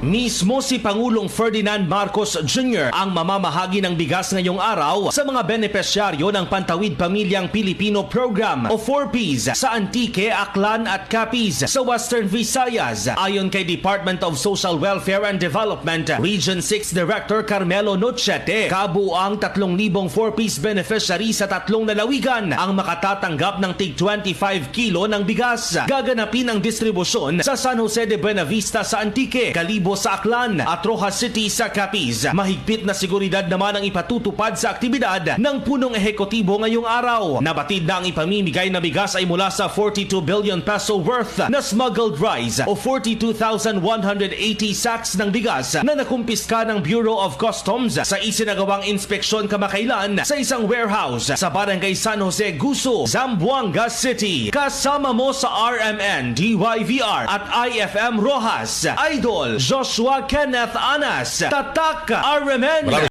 Mismo si Pangulong Ferdinand Marcos Jr. ang mamamahagi ng bigas ngayong araw sa mga benepisyaryo ng Pantawid Pamilyang Pilipino Program o 4Ps sa Antique, Aklan at Capiz sa Western Visayas. Ayon kay Department of Social Welfare and Development, Region 6 Director Carmelo Nochete, kabuang 3,000 4Ps beneficiary sa 3 lalawigan ang makatatanggap ng tig 25 kilo ng bigas. Gaganapin ang distribusyon sa San Jose de Buenavista sa Antique, Calibo sa Aklan at Rojas City sa Capiz. Mahigpit na seguridad naman ang ipatutupad sa aktibidad ng punong ehekutibo ngayong araw. Nabatid na ang ipamimigay na bigas ay mula sa 42 billion peso worth na smuggled rice o 42,180 sacks ng bigas na nakumpiska ng Bureau of Customs sa isinagawang inspeksyon kamakailan sa isang warehouse sa Barangay San Jose, Guso, Zamboanga City. Kasama mo sa RMN, DYVR at IFM Rojas, Idol Joshua Kenneth Anas, Tatak RMN.